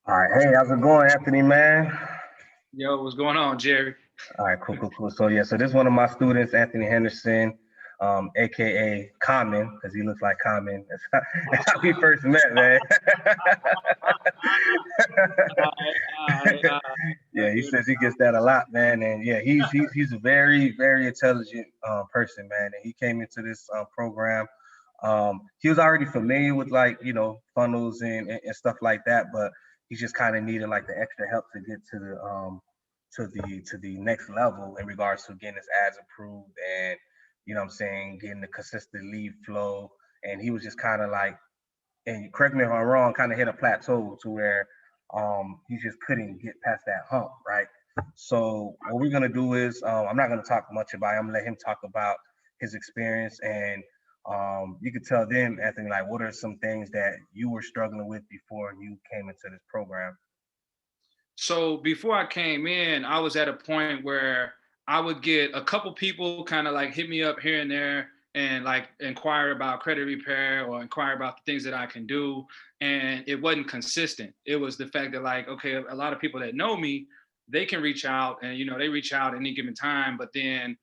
All right, hey, how's it going, Anthony, man? Yo, what's going on, Jerry? All right, cool. So yeah, so this is one of my students, Anthony Henderson, aka Common, because he looks like Common. That's how we first met, man. Yeah, he says he gets that a lot, man. And yeah, he's a very intelligent person, man. And he came into this program. He was already familiar with like funnels and stuff like that, but he just kind of needed like the extra help to get to the next level in regards to getting his ads approved and what I'm saying, getting the consistent lead flow. And he was just kind of like, and correct me if I'm wrong, kind of hit a plateau to where he just couldn't get past that hump, right? So what we're gonna do is I'm not gonna talk much about it. I'm gonna let him talk about his experience and you could tell them, Anthony, like what are some things that you were struggling with before you came into this program? So before I came in, I was at a point where I would get a couple people kind of like hit me up here and there and like inquire about credit repair or inquire about the things that I can do. And it wasn't consistent. It was the fact that like, okay, a lot of people that know me, they can reach out and they reach out at any given time. But then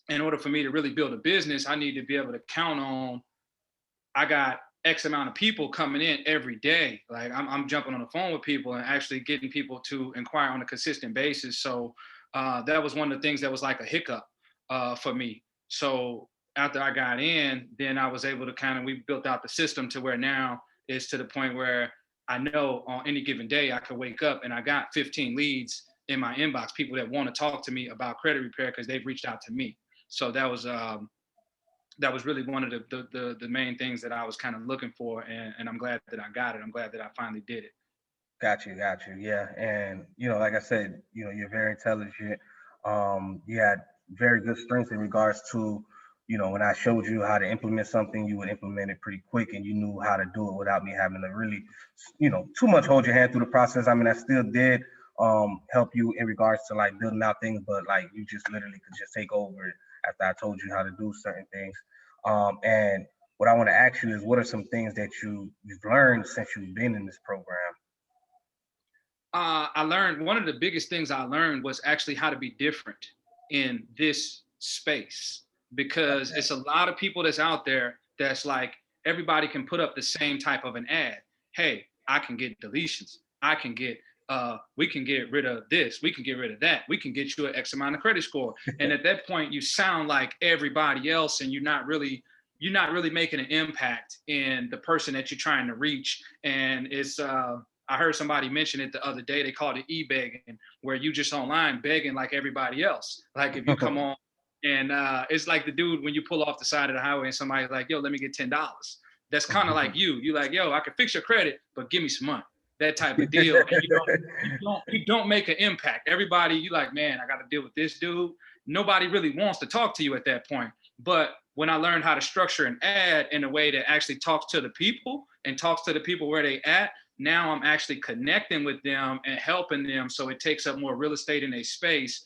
in order for me to really build a business, I need to be able to count on I got X amount of people coming in every day. Like I'm jumping on the phone with people and actually getting people to inquire on a consistent basis. So that was one of the things that was like a hiccup for me. So after I got in, then I was able to we built out the system to where now it's to the point where I know on any given day I could wake up and I got 15 leads in my inbox, people that want to talk to me about credit repair because they've reached out to me. So that was really one of the main things that I was kind of looking for, and I'm glad that I got it. I'm glad that I finally did it. Got you. Yeah, and like I said, you're very intelligent. You had very good strengths in regards to, when I showed you how to implement something, you would implement it pretty quick, and you knew how to do it without me having to really, too much hold your hand through the process. I mean, I still did help you in regards to like building out things, but like you just literally could just take over after I told you how to do certain things. And what I want to ask you is, what are some things that you've learned since you've been in this program? I learned one of the biggest things I learned was actually how to be different in this space because it's a lot of people that's out there that's like everybody can put up the same type of an ad. Hey, I can get deletions. I can get we can get rid of this, we can get rid of that, we can get you an X amount of credit score. And at that point you sound like everybody else and you're not really making an impact in the person that you're trying to reach. And it's I heard somebody mention it the other day. They called it e-begging, where you just online begging like everybody else. Like if you come on and it's like the dude when you pull off the side of the highway and somebody's like, yo, let me get $10. That's kind of like you. You like, yo, I can fix your credit, but give me some money. That type of deal. And you don't make an impact. Everybody, you like, man, I got to deal with this dude. Nobody really wants to talk to you at that point. But when I learned how to structure an ad in a way that actually talks to the people and talks to the people where they at, now I'm actually connecting with them and helping them. So it takes up more real estate in a space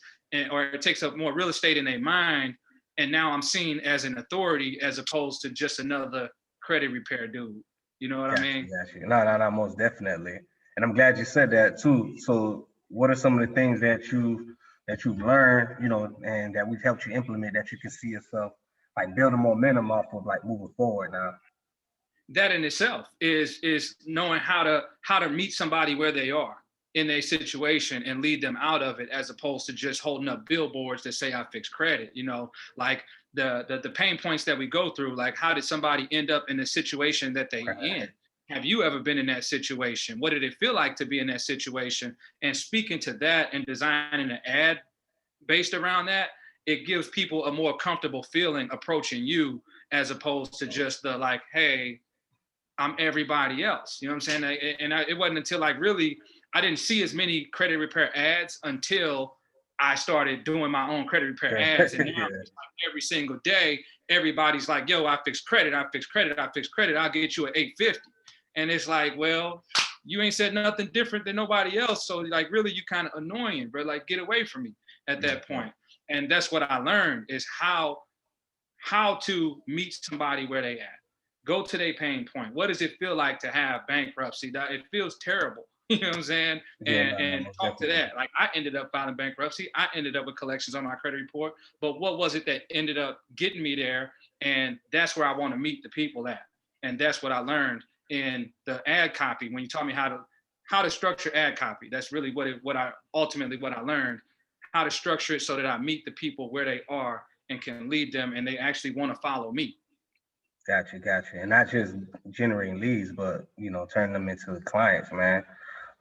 or it takes up more real estate in a mind. And now I'm seen as an authority as opposed to just another credit repair dude. You know what I mean? Got you. No, most definitely. And I'm glad you said that too. So, what are some of the things that you've learned, and that we've helped you implement that you can see yourself like building momentum off of, like moving forward now? That in itself is knowing how to meet somebody where they are in a situation and lead them out of it as opposed to just holding up billboards that say I fix credit. Like the pain points that we go through, like how did somebody end up in the situation that they in? Have you ever been in that situation? What did it feel like to be in that situation? And speaking to that and designing an ad based around that, it gives people a more comfortable feeling approaching you as opposed to just the like, hey, I'm everybody else. You know what I'm saying? It wasn't until like really, I didn't see as many credit repair ads until I started doing my own credit repair ads. And now it's like every single day, everybody's like, yo, I fix credit, I fix credit, I fix credit. I'll get you at 850. And it's like, well, you ain't said nothing different than nobody else. So like really you kind of annoying, bro. Like get away from me at that point. And that's what I learned is how to meet somebody where they at. Go to their pain point. What does it feel like to have bankruptcy? It feels terrible. You know what I'm saying? Yeah, And most talk to definitely. that. Like I ended up filing bankruptcy. I ended up with collections on my credit report. But what was it that ended up getting me there? And that's where I want to meet the people at. And that's what I learned in the ad copy. When you taught me how to structure ad copy, that's really what I ultimately what I learned. How to structure it so that I meet the people where they are and can lead them, and they actually want to follow me. Gotcha. And not just generating leads, but turning them into clients, man.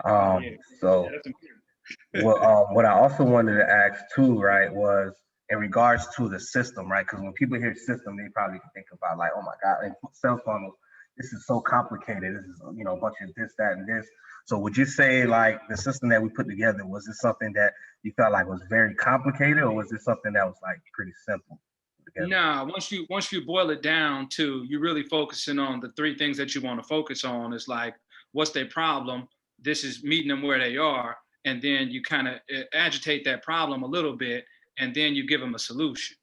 Oh yeah, yeah, So that's important. what I also wanted to ask too, right, was in regards to the system, right? Because when people hear system, they probably think about like, oh my God, and sales funnels, this is so complicated. This is a bunch of this, that, and this. So would you say like the system that we put together, was it something that you felt like was very complicated, or was it something that was like pretty simple together? Nah, once you boil it down to you really focusing on the three things that you want to focus on is like what's their problem. This is meeting them where they are, and then you kind of agitate that problem a little bit, and then you give them a solution.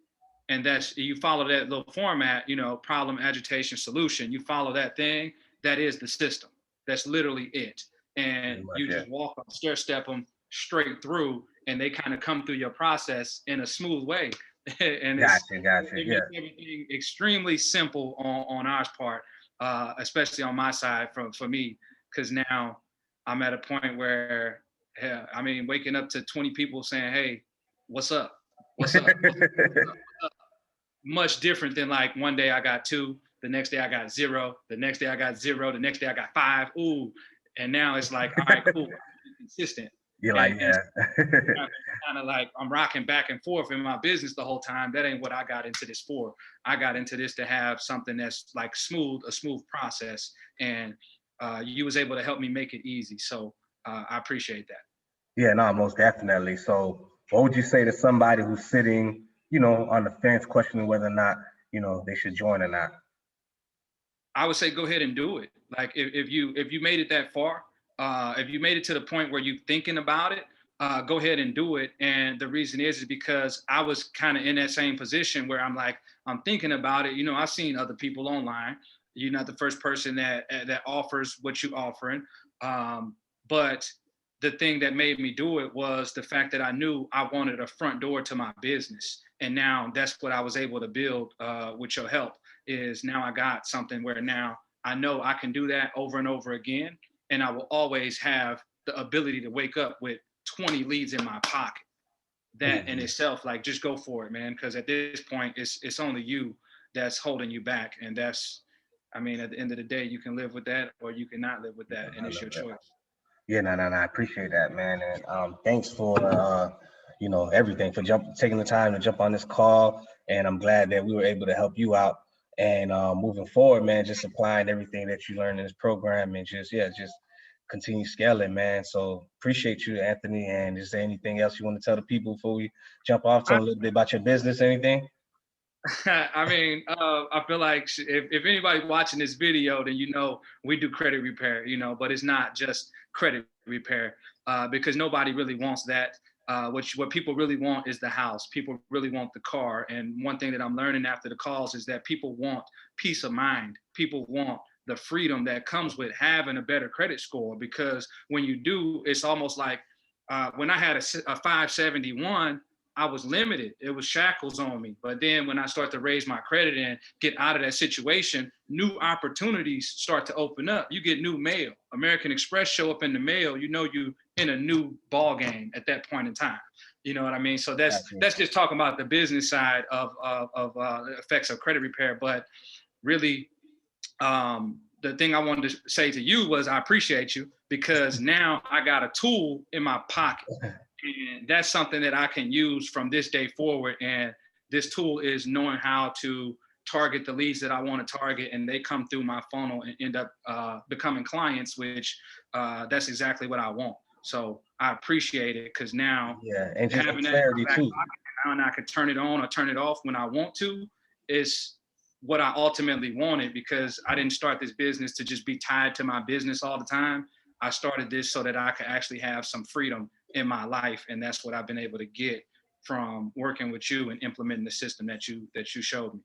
And that's you follow that little format, problem, agitation, solution. You follow that thing. That is the system. That's literally it. Pretty And much, you yeah. just walk them, stair step them straight through, and they kind of come through your process in a smooth way. And Gotcha. it Yeah. makes everything extremely simple on our part, especially on my side for me, because now I'm at a point where, yeah, I mean, waking up to 20 people saying, "Hey, what's up? What's up? What's up?" Much different than like one day I got two, the next day I got zero, the next day I got zero, the next day I got five. Ooh, and now it's like, all right, cool, I'm consistent, You're like, and yeah. kind of like I'm rocking back and forth in my business the whole time. That ain't what I got into this for. I got into this to have something that's like a smooth process, and you was able to help me make it easy. So I appreciate that. Yeah, no, most definitely. So, what would you say to somebody who's sitting, on the fence, questioning whether or not, they should join or not? I would say go ahead and do it. Like if you made it that far, if you made it to the point where you thinking about it, go ahead and do it. And the reason is because I was kind of in that same position where I'm like I'm thinking about it. I've seen other people online. You're not the first person that offers what you offering, but the thing that made me do it was the fact that I knew I wanted a front door to my business, and now that's what I was able to build with your help is now I got something where now I know I can do that over and over again. And I will always have the ability to wake up with 20 leads in my pocket. That in Mhm. itself, like just go for it, man. Because at this point, it's only you that's holding you back. And that's, I mean, at the end of the day, you can live with that or you cannot live with that. And I it's love your that. choice. Yeah, no. I appreciate that, man. And thanks for everything for taking the time to jump on this call. And I'm glad that we were able to help you out. And moving forward, man, just applying everything that you learned in this program and just continue scaling, man. So appreciate you, Anthony. And is there anything else you want to tell the people before we jump off? Tell I, them a little bit about your business, anything? I mean, I feel like if anybody watching this video, then we do credit repair, but it's not just credit repair because nobody really wants that. What people really want is the house. People really want the car. And one thing that I'm learning after the calls is that people want peace of mind. People want the freedom that comes with having a better credit score because when you do, it's almost like when I had a 571. I was limited. It was shackles on me. But then when I start to raise my credit and get out of that situation, new opportunities start to open up. You get new mail. American Express show up in the mail. You in a new ball game at that point in time. You know what I mean? So Gotcha. that's just talking about the business side of effects of credit repair. But really, the thing I wanted to say to you was I appreciate you because now I got a tool in my pocket and that's something that I can use from this day forward. And this tool is knowing how to target the leads that I want to target, and they come through my funnel and end up becoming clients, which that's exactly what I want. So I appreciate it because now Yeah, and just for having that in clarity my back too. pocket now and I can turn it on or turn it off when I want to is what I ultimately wanted because I didn't start this business to just be tied to my business all the time. I started this so that I could actually have some freedom in my life, and that's what I've been able to get from working with you and implementing the system that you showed me.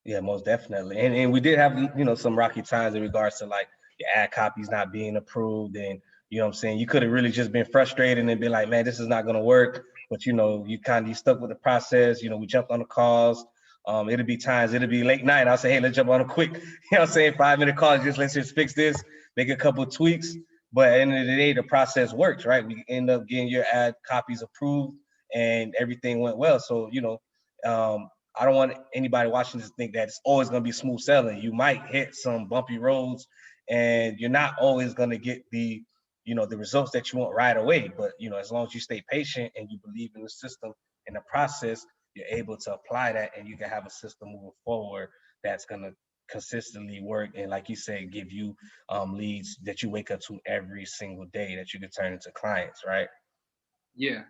Yeah, most definitely. And we did have some rocky times in regards to like your ad copy's not being approved, and you know what I'm saying, you could have really just been frustrated and been like, man, this is not gonna work. But you know, you stuck with the process. You know, we jumped on the calls. It'll be times, it'll be late night. I'll say, hey, let's jump on a quick, you know what I'm saying, 5-minute call. Let's just fix this, make a couple of tweaks. But at the end of the day, the process works, right? We end up getting your ad copies approved and everything went well. So, you know, I don't want anybody watching this to think that it's always going to be smooth sailing. You might hit some bumpy roads and you're not always going to get the, you know, the results that you want right away. But, you know, as long as you stay patient and you believe in the system and the process, you're able to apply that and you can have a system moving forward that's going to consistently work. And like you said, give you leads that you wake up to every single day that you can turn into clients, right? Yeah.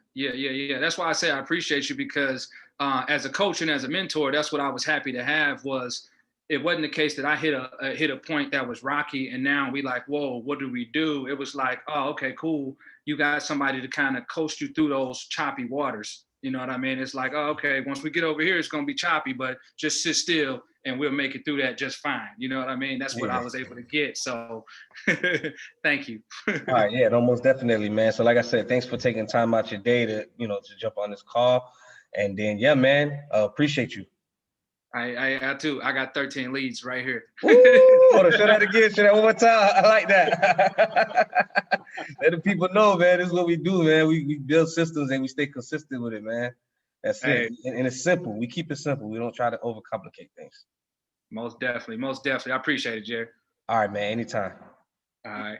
That's why I say I appreciate you, because as a coach and as a mentor, that's what I was happy to have. Was it wasn't the case that I hit a point that was rocky and now we like, whoa, what do we do? It was like, oh, okay, cool. You got somebody to kind of coast you through those choppy waters. You know what I mean? It's like, oh, okay, once we get over here, it's going to be choppy, but just sit still and we'll make it through that just fine. You know what I mean? That's what I was able to get. So thank you. All right, yeah, no, most definitely, man. So like I said, thanks for taking time out your day to, you know, to jump on this call. And then, yeah, man, appreciate you. I too. I got 13 leads right here. Hold on, show that again. Show that one more time. I like that. Let the people know, man. This is what we do, man. We build systems and we stay consistent with it, man. That's it. And it's simple. We keep it simple. We don't try to overcomplicate things. Most definitely. I appreciate it, Jerry. All right, man. Anytime. All right.